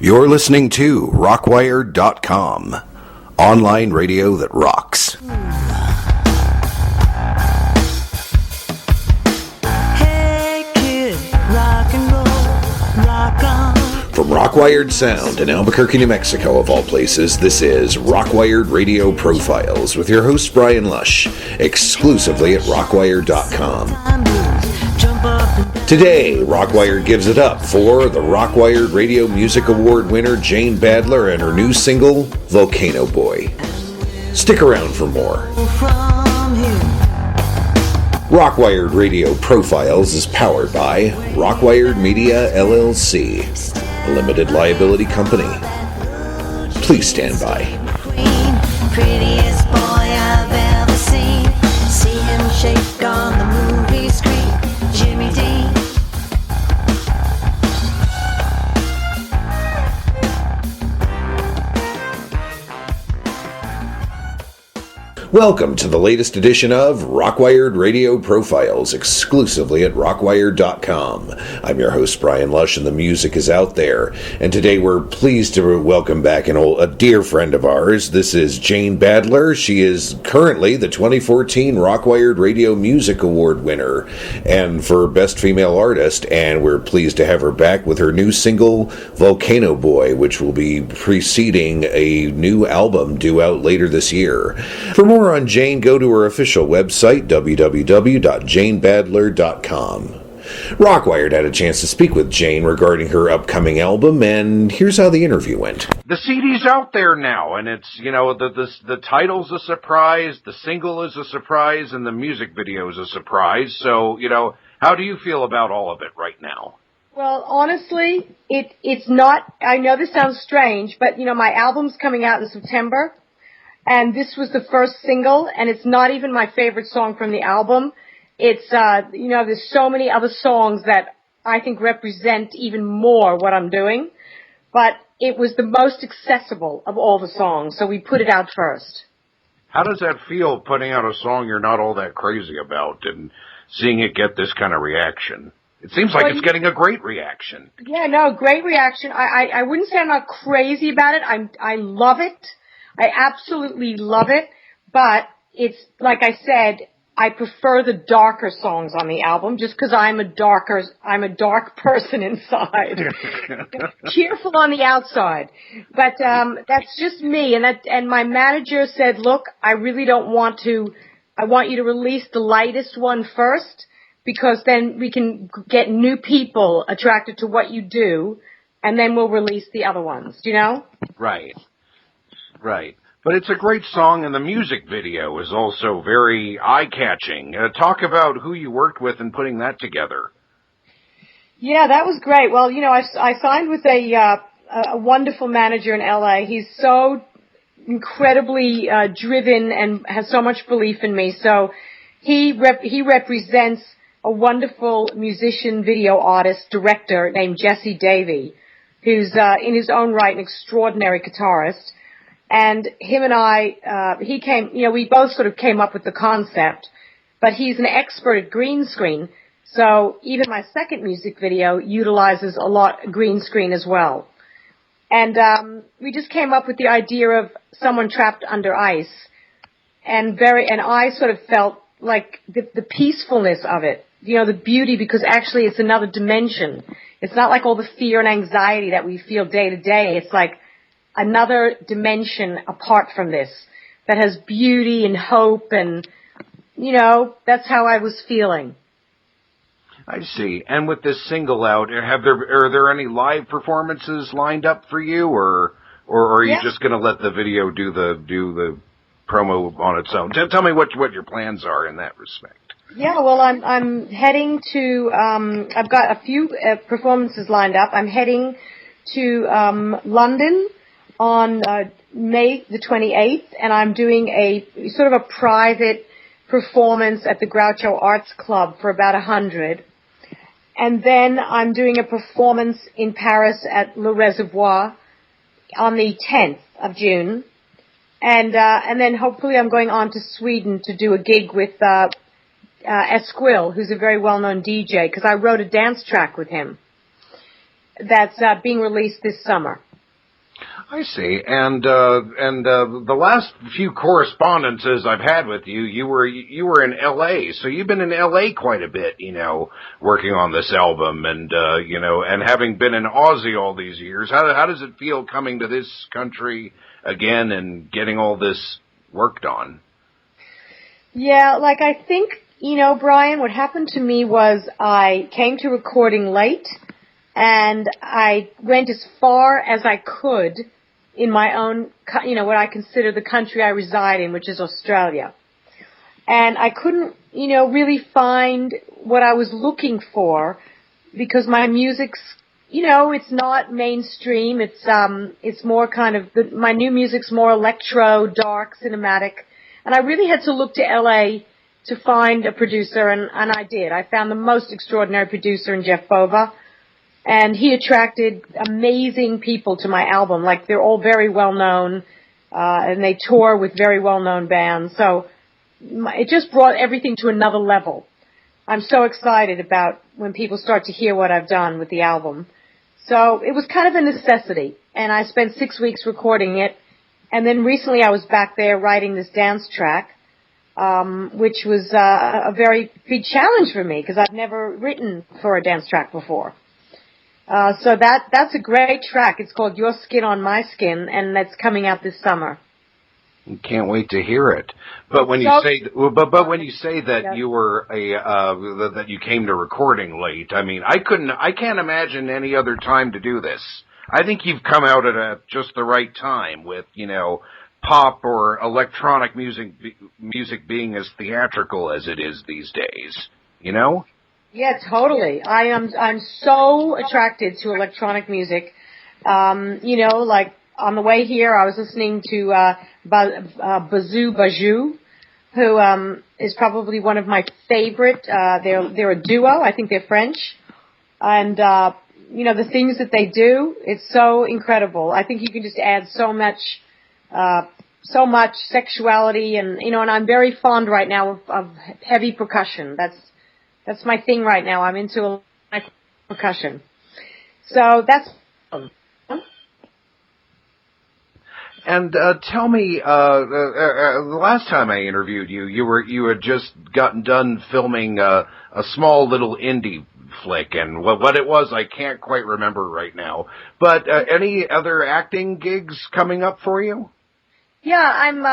You're listening to ROCKWiRED.com, online radio that rocks. Hey kid, rock and roll, rock on. From ROCKWiRED Sound in Albuquerque, New Mexico, of all places, this is ROCKWiRED Radio Profiles with your host Brian Lush, exclusively at ROCKWiRED.com. Today, ROCKWiRED gives it up for the ROCKWiRED Radio Music Award winner Jane Badler and her new single, Volcano Boy. Stick around for more. ROCKWiRED Radio Profiles is powered by ROCKWiRED Media LLC, a limited liability company. Please stand by. Prettiest boy I've ever seen. See him shake on the movie screen. Jimmy Dean. Welcome to the latest edition of ROCKWiRED Radio Profiles, exclusively at ROCKWiRED.com. I'm your host, Brian Lush, and the music is out there. And today we're pleased to welcome back a dear friend of ours. This is Jane Badler. She is currently the 2014 ROCKWiRED Radio Music Award winner and for Best Female Artist, and we're pleased to have her back with her new single, Volcano Boy, which will be preceding a new album due out later this year. For more on Jane, go to her official website, www.janebadler.com. ROCKWiRED had a chance to speak with Jane regarding her upcoming album, and here's how the interview went. The CD's out there now, and it's, the title's a surprise, the single is a surprise, and the music video is a surprise. So, how do you feel about all of it right now? Well, honestly, it's not, I know this sounds strange, but, my album's coming out in September. And this was the first single, and it's not even my favorite song from the album. It's, there's so many other songs that I think represent even more what I'm doing. But it was the most accessible of all the songs, so we put it out first. How does that feel, putting out a song you're not all that crazy about and seeing it get this kind of reaction? It seems like it's getting a great reaction. Yeah, no, great reaction. I wouldn't say I'm not crazy about it. I love it. I absolutely love it, but it's, like I said, I prefer the darker songs on the album just because I'm a dark person inside. Cheerful on the outside. But, that's just me. And my manager said, look, I really don't want to, I want you to release the lightest one first because then we can get new people attracted to what you do and then we'll release the other ones, do you know? Right. Right. But it's a great song, and the music video is also very eye-catching. Talk about who you worked with in putting that together. Yeah, that was great. Well, I signed with a wonderful manager in L.A. He's so incredibly driven and has so much belief in me. So he represents a wonderful musician, video artist, director named Jesse Davey, who's in his own right an extraordinary guitarist. And him and I, we both sort of came up with the concept, but he's an expert at green screen. So even my second music video utilizes a lot of green screen as well. And, we just came up with the idea of someone trapped under ice and I sort of felt like the peacefulness of it, the beauty, because actually it's another dimension. It's not like all the fear and anxiety that we feel day to day. It's like another dimension apart from this that has beauty and hope and, that's how I was feeling. I see. And with this single out, are there any live performances lined up for you or are you just going to let the video do the promo on its own? Tell me what your plans are in that respect. Yeah, well, I'm heading to, I've got a few performances lined up. I'm heading to, London on May the 28th, and I'm doing a sort of a private performance at the Groucho Arts Club for about 100. And then I'm doing a performance in Paris at Le Reservoir on the 10th of June. And then hopefully I'm going on to Sweden to do a gig with Esquill, who's a very well-known DJ, because I wrote a dance track with him that's being released this summer. I see. And the last few correspondences I've had with you, you were in L.A., so you've been in L.A. quite a bit, working on this album, and and having been in Aussie all these years. How does it feel coming to this country again and getting all this worked on? Yeah, I think, Brian, what happened to me was I came to recording late, and I went as far as I could in my own, what I consider the country I reside in, which is Australia. And I couldn't, really find what I was looking for because my music's, it's not mainstream. It's more kind of, my new music's more electro, dark, cinematic. And I really had to look to LA to find a producer, and I did. I found the most extraordinary producer in Jeff Bova. And he attracted amazing people to my album. They're all very well known, and they tour with very well known bands. So it just brought everything to another level. I'm so excited about when people start to hear what I've done with the album. So it was kind of a necessity. And I spent 6 weeks recording it. And then recently I was back there writing this dance track, which was a very big challenge for me because I've never written for a dance track before. So that's a great track. It's called Your Skin on My Skin, and that's coming out this summer. Can't wait to hear it. But when you say that you were that you came to recording late, I mean, I can't imagine any other time to do this. I think you've come out at just the right time with, pop or electronic music being as theatrical as it is these days, Yeah, totally. I'm so attracted to electronic music. On the way here, I was listening to Bazoo Bajou, who is probably one of my favorite. They're a duo. I think they're French, and the things that they do, it's so incredible. I think you can just add so much sexuality, and and I'm very fond right now of heavy percussion. That's my thing right now. I'm into percussion. So that's. And tell me, the last time I interviewed you, you had just gotten done filming a small little indie flick, and what it was, I can't quite remember right now. But any other acting gigs coming up for you? Yeah, I'm.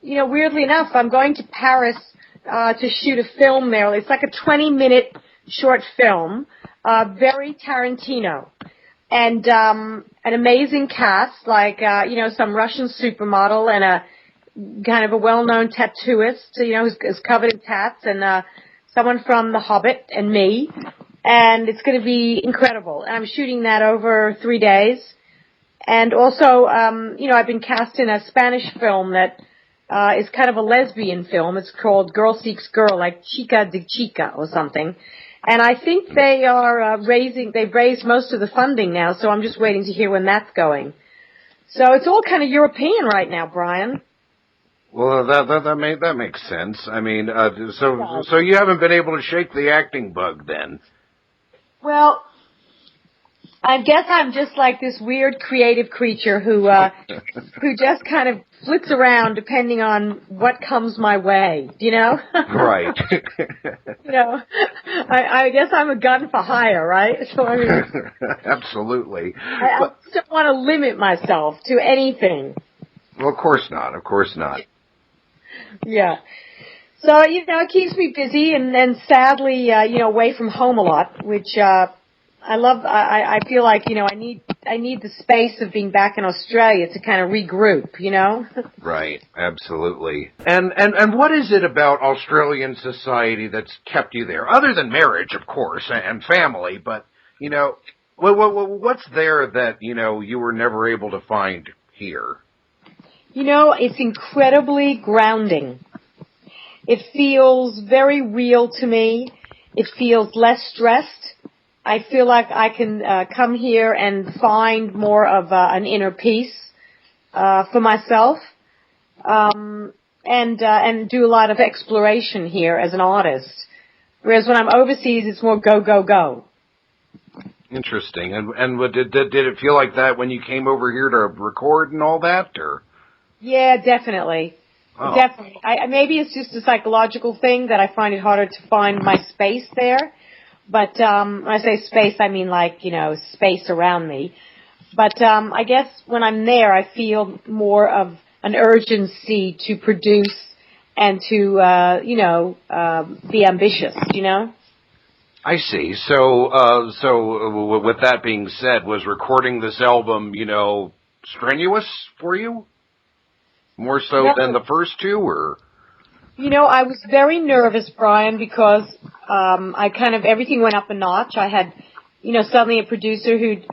Weirdly enough, I'm going to Paris to shoot a film there. It's like a 20-minute short film, very Tarantino. And an amazing cast, some Russian supermodel and a kind of a well-known tattooist, who's covered in tats, and someone from The Hobbit and me. And it's going to be incredible. I'm shooting that over 3 days. And also, I've been cast in a Spanish film that is kind of a lesbian film. It's called Girl Seeks Girl, like Chica de Chica or something. And I think they are they've raised most of the funding now, so I'm just waiting to hear when that's going. So it's all kind of European right now, Brian. Well, that makes sense. I mean, so you haven't been able to shake the acting bug then? Well, I guess I'm just like this weird creative creature who just kind of flits around depending on what comes my way, Right. I guess I'm a gun for hire, right? So I mean, absolutely. I just don't want to limit myself to anything. Well, of course not. Of course not. Yeah. So, it keeps me busy and sadly, away from home a lot, which, I love. I feel like I need the space of being back in Australia to kind of regroup. Right, absolutely. And what is it about Australian society that's kept you there, other than marriage, of course, and family? But what's there that you were never able to find here? It's incredibly grounding. It feels very real to me. It feels less stressed. I feel like I can come here and find more of an inner peace for myself, and do a lot of exploration here as an artist. Whereas when I'm overseas, it's more go, go, go. Interesting. And did it feel like that when you came over here to record and all that, or? Yeah, definitely. Oh. Definitely. Maybe it's just a psychological thing that I find it harder to find my space there. But when I say space, I mean like, space around me. But I guess when I'm there, I feel more of an urgency to produce and to, be ambitious, I see. So with that being said, was recording this album, strenuous for you? More so than the first two, or? I was very nervous, Brian, because everything went up a notch. I had, suddenly a producer who'd,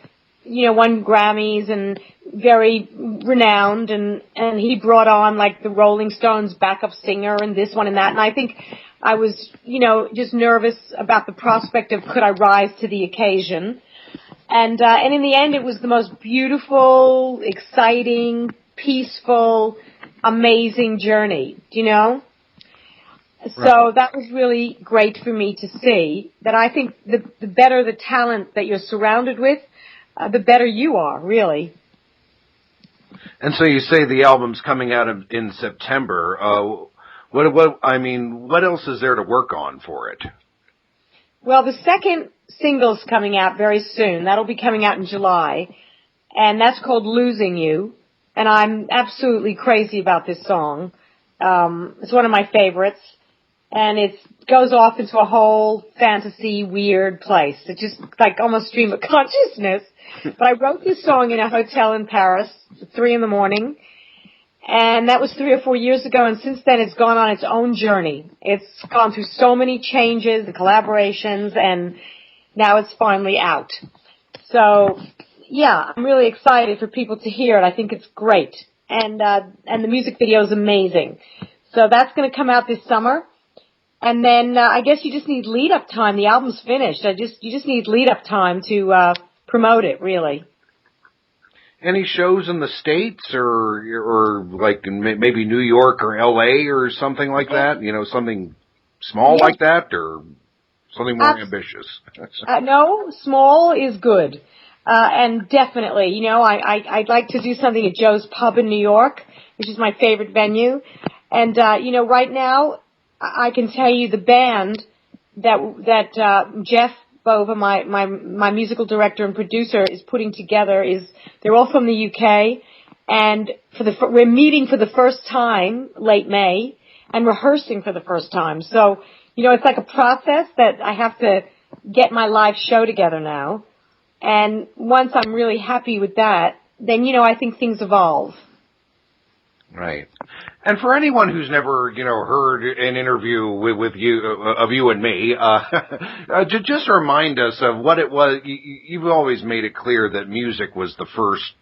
won Grammys and very renowned, and he brought on like the Rolling Stones backup singer and this one and that, and I think I was, just nervous about the prospect of could I rise to the occasion, and in the end it was the most beautiful, exciting, peaceful, amazing journey, So that was really great for me to see, that I think the better the talent that you're surrounded with, the better you are, really. And so you say the album's coming out in September. What else is there to work on for it? Well, the second single's coming out very soon. That'll be coming out in July. And that's called Losing You. And I'm absolutely crazy about this song. It's one of my favorites. And it goes off into a whole fantasy, weird place. It's just like almost stream of consciousness. But I wrote this song in a hotel in Paris at 3 a.m. And that was 3 or 4 years ago. And since then, it's gone on its own journey. It's gone through so many changes and collaborations. And now it's finally out. So, yeah, I'm really excited for people to hear it. I think it's great. And the music video is amazing. So that's going to come out this summer. And then I guess you just need lead-up time. The album's finished. You just need lead-up time to promote it, really. Any shows in the States or like maybe New York or L.A. or something like that? Something small like that, or something more ambitious? No, small is good. And definitely, I'd like to do something at Joe's Pub in New York, which is my favorite venue. And, right now, I can tell you the band that Jeff Bova, my musical director and producer, is putting together they're all from the UK, and we're meeting for the first time late May and rehearsing for the first time. So, it's like a process that I have to get my live show together now. And once I'm really happy with that, then, I think things evolve. Right. And for anyone who's never, heard an interview with you, of you and me, just remind us of what it was. You've always made it clear that music was the first,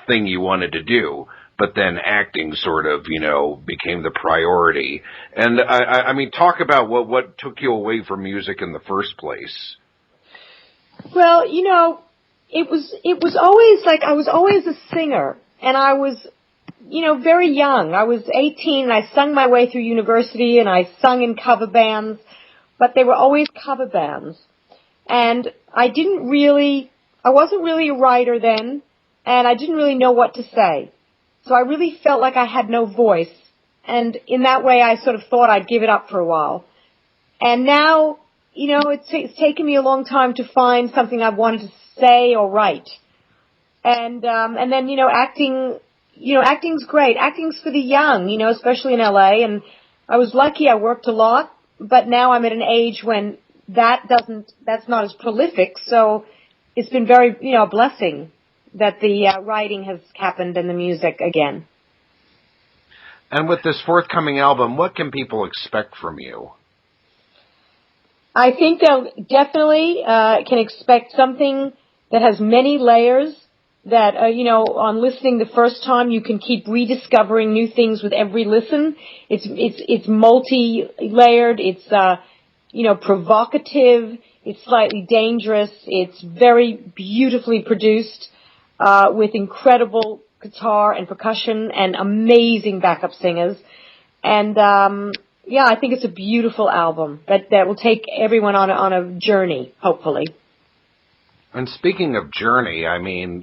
thing you wanted to do, but then acting sort of, became the priority. And I mean, talk about what took you away from music in the first place. Well, it was always like I was always a singer, and I was, very young. I was 18 and I sung my way through university and I sung in cover bands, but they were always cover bands. And I wasn't really a writer then, and I didn't really know what to say. So I really felt like I had no voice. And in that way, I sort of thought I'd give it up for a while. And now, it's taken me a long time to find something I wanted to say or write. And then, acting's great. Acting's for the young, especially in LA. And I was lucky I worked a lot, but now I'm at an age when that's not as prolific. So it's been very, a blessing that the writing has happened and the music again. And with this forthcoming album, what can people expect from you? I think they'll definitely can expect something that has many layers, that, on listening the first time, you can keep rediscovering new things with every listen. It's multi-layered, it's, provocative, it's slightly dangerous, it's very beautifully produced, with incredible guitar and percussion and amazing backup singers. And, I think it's a beautiful album that will take everyone on a journey, hopefully. And speaking of journey, I mean,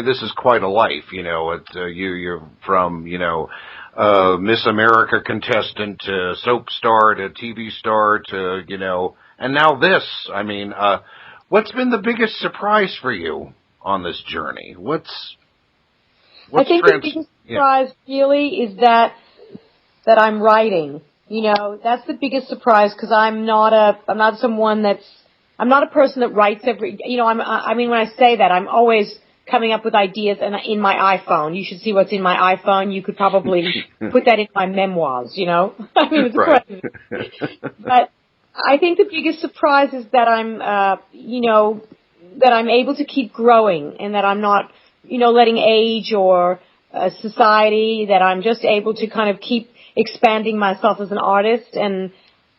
this is quite a life. You know, you're from, Miss America contestant to soap star to TV star to, and now this. I mean, what's been the biggest surprise for you on this journey? I think the biggest surprise really is that I'm writing. That's the biggest surprise, because I'm not a person that writes every, when I say that, I'm always coming up with ideas in my iPhone. You should see what's in my iPhone. You could probably put that in my memoirs, It's crazy. But I think the biggest surprise is that I'm, that I'm able to keep growing, and that I'm not, letting age or society, that I'm just able to kind of keep expanding myself as an artist, and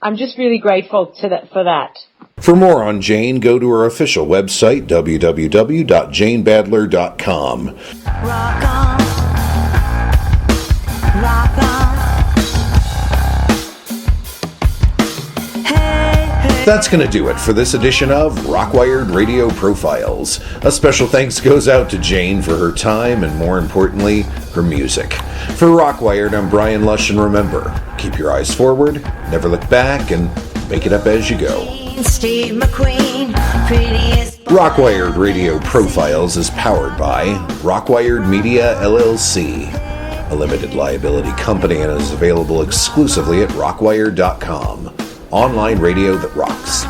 I'm just really grateful for that. For more on Jane, go to her official website, www.janebadler.com. Rock on, rock on. Hey, hey. That's going to do it for this edition of ROCKWiRED Radio Profiles. A special thanks goes out to Jane for her time and, more importantly, her music. For ROCKWiRED, I'm Brian Lush, and remember, keep your eyes forward, never look back, and make it up as you go. Steve McQueen, prettiest boy. ROCKWiRED Radio Profiles is powered by ROCKWiRED Media, LLC, a limited liability company, and is available exclusively at ROCKWiRED.com. Online radio that rocks.